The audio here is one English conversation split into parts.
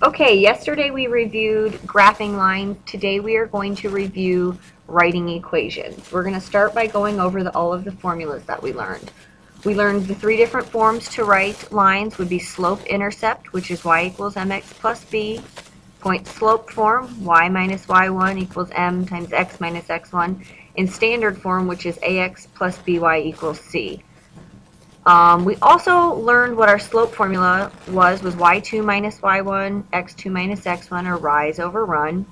Okay, yesterday we reviewed graphing lines. Today we are going to review writing equations. We're going to start by going over all of the formulas that we learned. We learned the three different forms to write lines would be slope-intercept, which is y equals mx plus b. Point-slope form, y minus y1 equals m times x minus x1. In standard form, which is ax plus by equals c. We also learned what our slope formula was y2 minus y1, x2 minus x1, or rise over run.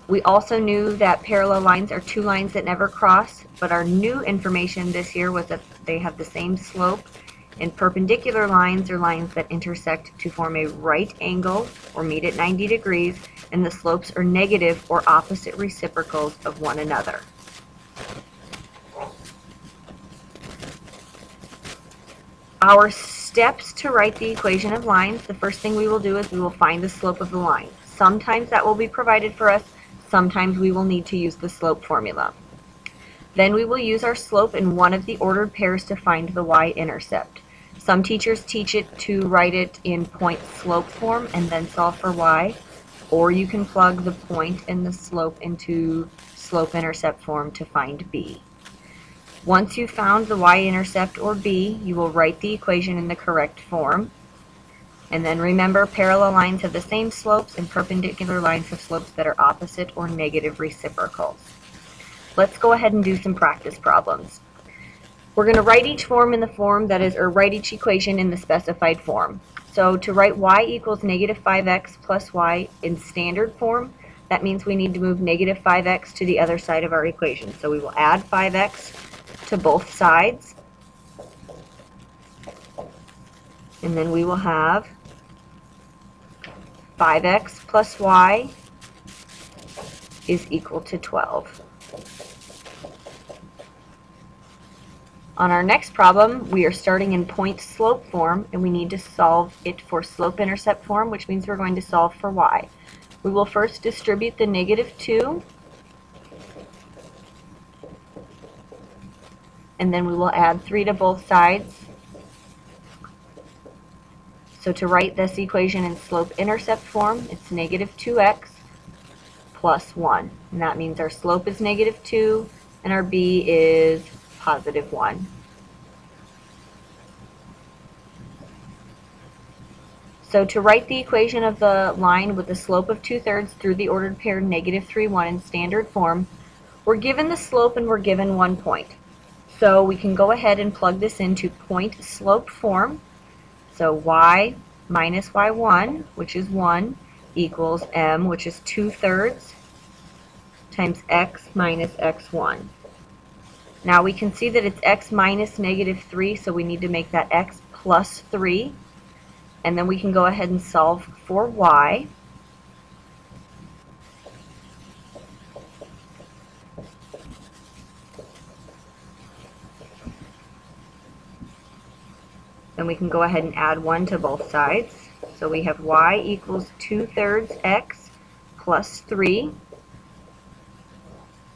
We also knew that parallel lines are two lines that never cross, but our new information this year was that they have the same slope, and perpendicular lines are lines that intersect to form a right angle or meet at 90 degrees, and the slopes are negative or opposite reciprocals of one another. Our steps to write the equation of lines, the first thing we will do is we will find the slope of the line. Sometimes that will be provided for us, sometimes we will need to use the slope formula. Then we will use our slope in one of the ordered pairs to find the y-intercept. Some teachers teach it to write it in point-slope form and then solve for y, or you can plug the point and the slope into slope-intercept form to find b. Once you've found the y-intercept or b, you will write the equation in the correct form. And then remember, parallel lines have the same slopes and perpendicular lines have slopes that are opposite or negative reciprocals. Let's go ahead and do some practice problems. We're going to write each form in the form that is, or write each equation in the specified form. So to write y equals negative 5x plus y in standard form, that means we need to move negative 5x to the other side of our equation. So we will add 5x to both sides, and then we will have 5x plus y is equal to 12. On our next problem, we are starting in point-slope form, and we need to solve it for slope-intercept form, which means we're going to solve for y. We will first distribute the negative 2, and then we will add 3 to both sides. So to write this equation in slope-intercept form, it's negative 2x plus 1. And that means our slope is negative 2, and our b is positive 1. So to write the equation of the line with the slope of 2/3 through the ordered pair negative 3, 1 in standard form, we're given the slope and we're given 1 point. So we can go ahead and plug this into point-slope form. So y minus y1, which is 1, equals m, which is 2/3, times x minus x1. Now we can see that it's x minus negative 3, so we need to make that x plus 3. And then we can go ahead and solve for y. Then we can go ahead and add 1 to both sides. So we have y equals 2/3 x plus 3.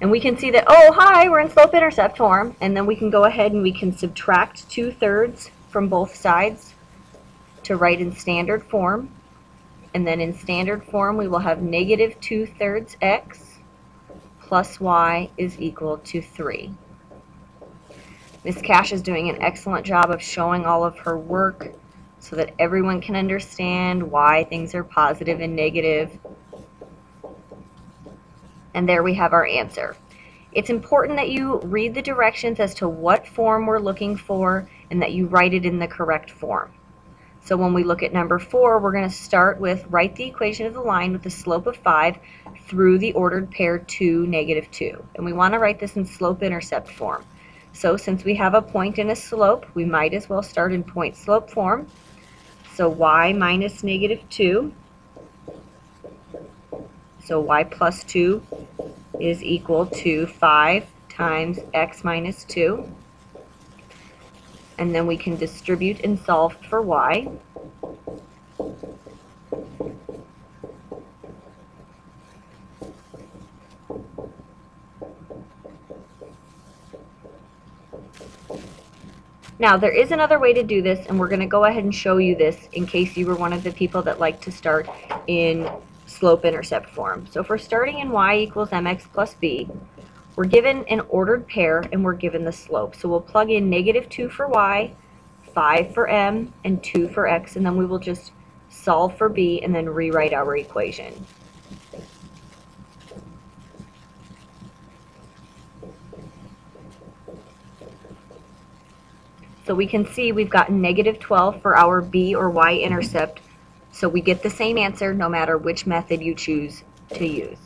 And we can see that, oh, hi, we're in slope-intercept form. And then we can go ahead and we can subtract 2/3 from both sides to write in standard form. And then in standard form, we will have negative 2/3 x plus y is equal to 3. Ms. Cash is doing an excellent job of showing all of her work so that everyone can understand why things are positive and negative. And there we have our answer. It's important that you read the directions as to what form we're looking for and that you write it in the correct form. So when we look at number 4, we're going to start with write the equation of the line with the slope of 5 through the ordered pair 2, negative 2. And we want to write this in slope-intercept form. So since we have a point and a slope, we might as well start in point-slope form. So y minus negative 2. So y plus 2 is equal to 5 times x minus 2. And then we can distribute and solve for y. Now, there is another way to do this, and we're going to go ahead and show you this in case you were one of the people that like to start in slope-intercept form. So if we're starting in y equals mx plus b, we're given an ordered pair, and we're given the slope. So we'll plug in -2 for y, 5 for m, and 2 for x, and then we will just solve for b and then rewrite our equation. So we can see we've got -12 for our b or y intercept, so we get the same answer no matter which method you choose to use.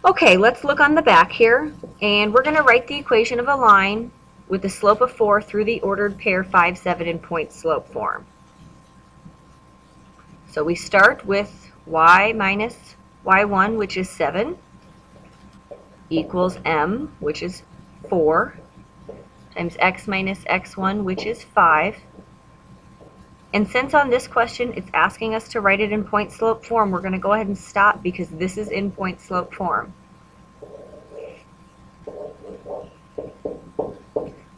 Okay, let's look on the back here, and we're going to write the equation of a line with the slope of 4 through the ordered pair 5, 7, and point slope form. So we start with y minus y1, which is 7, equals m, which is 4, times x minus x1, which is 5. And since on this question it's asking us to write it in point slope form, we're going to go ahead and stop because this is in point slope form.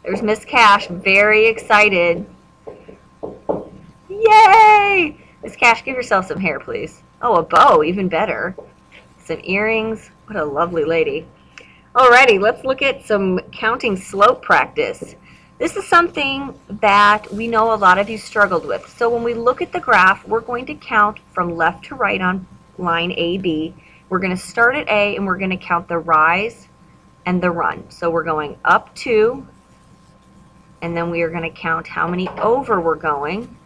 There's Miss Cash, very excited. Yay! Miss Cash, give yourself some hair, please. Oh, a bow, even better. Some earrings. What a lovely lady. Alrighty, let's look at some counting slope practice. This is something that we know a lot of you struggled with. So when we look at the graph, we're going to count from left to right on line AB. We're going to start at A, and we're going to count the rise and the run. So we're going up 2, and then we are going to count how many over we're going.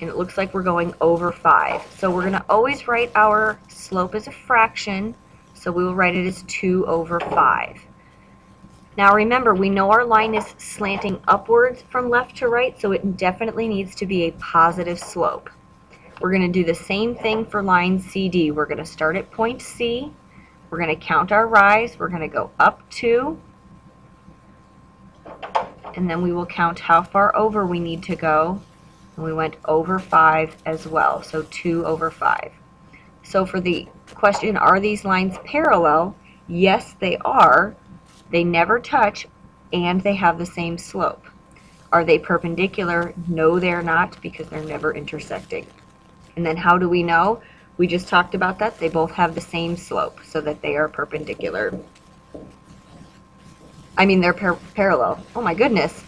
And it looks like we're going over 5. So we're going to always write our slope as a fraction, so we will write it as 2 over 5. Now remember, we know our line is slanting upwards from left to right, so it definitely needs to be a positive slope. We're going to do the same thing for line CD. We're going to start at point C. We're going to count our rise. We're going to go up 2. And then we will count how far over we need to go. And we went over 5 as well, so 2 over 5. So for the question, are these lines parallel? Yes, they are. They never touch, and they have the same slope. Are they perpendicular? No, they're not, because they're never intersecting. And then how do we know? We just talked about that. They both have the same slope, so that they are perpendicular. I mean, they're parallel. Oh my goodness.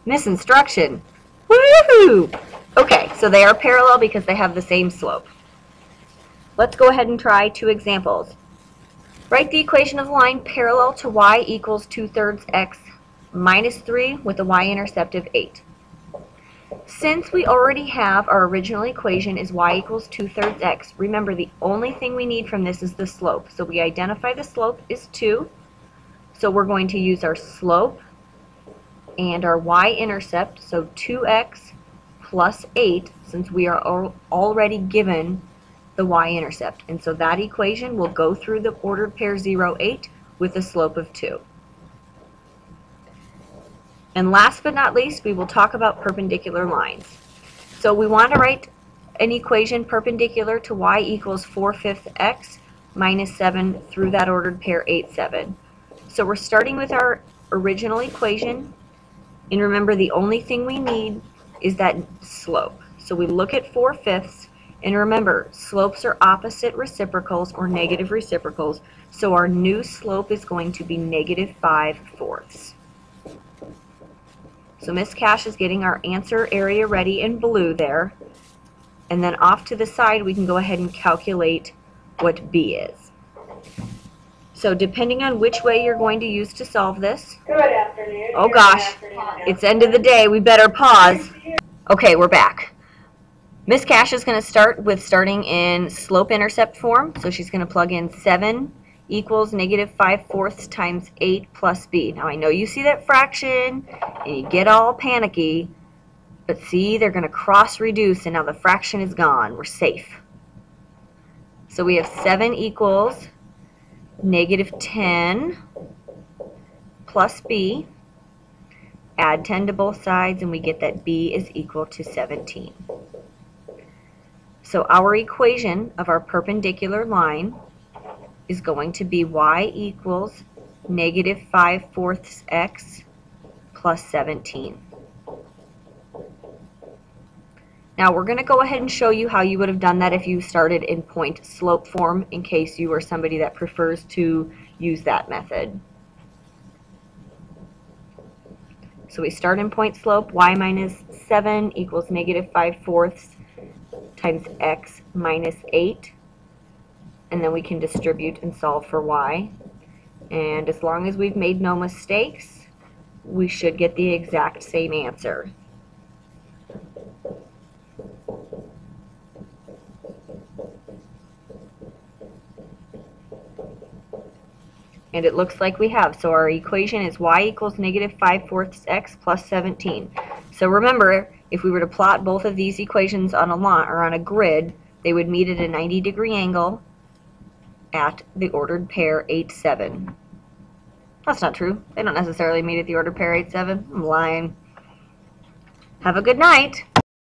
Misinstruction. Woohoo! Okay, so they are parallel because they have the same slope. Let's go ahead and try 2 examples. Write the equation of the line parallel to y equals 2/3 x minus 3 with a y-intercept of 8. Since we already have our original equation is y equals 2/3 x, remember the only thing we need from this is the slope. So we identify the slope is 2. So we're going to use our slope and our y-intercept, so 2x plus 8, since we are already given the y-intercept. And so that equation will go through the ordered pair 0, 8 with a slope of 2. And last but not least, we will talk about perpendicular lines. So we want to write an equation perpendicular to y equals 4/5 x minus 7 through that ordered pair 8, 7. So we're starting with our original equation, and remember the only thing we need is that slope. So we look at 4/5, and remember slopes are opposite reciprocals or negative reciprocals, so our new slope is going to be -5/4. So Miss Cash is getting our answer area ready in blue there, and then off to the side we can go ahead and calculate what B is. So depending on which way you're going to use to solve this. Good afternoon. Oh gosh, it's end of the day. We better pause. Okay, we're back. Miss Cash is going to start with starting in slope-intercept form. So she's going to plug in 7 equals -5/4 times 8 plus b. Now I know you see that fraction and you get all panicky, but see, they're going to cross-reduce and now the fraction is gone. We're safe. So we have 7 equals -10 plus b. Add 10 to both sides and we get that b is equal to 17. So our equation of our perpendicular line is going to be y equals negative 5/4 x plus 17. Now we're going to go ahead and show you how you would have done that if you started in point slope form, in case you are somebody that prefers to use that method. So we start in point slope, y minus 7 equals negative 5/4 times x minus 8. And then we can distribute and solve for y. And as long as we've made no mistakes, we should get the exact same answer. And it looks like we have. So our equation is y equals negative 5/4 x plus 17. So remember, if we were to plot both of these equations on a line or on a grid, they would meet at a 90-degree angle at the ordered pair 8, 7. That's not true. They don't necessarily meet at the ordered pair 8, 7. I'm lying. Have a good night.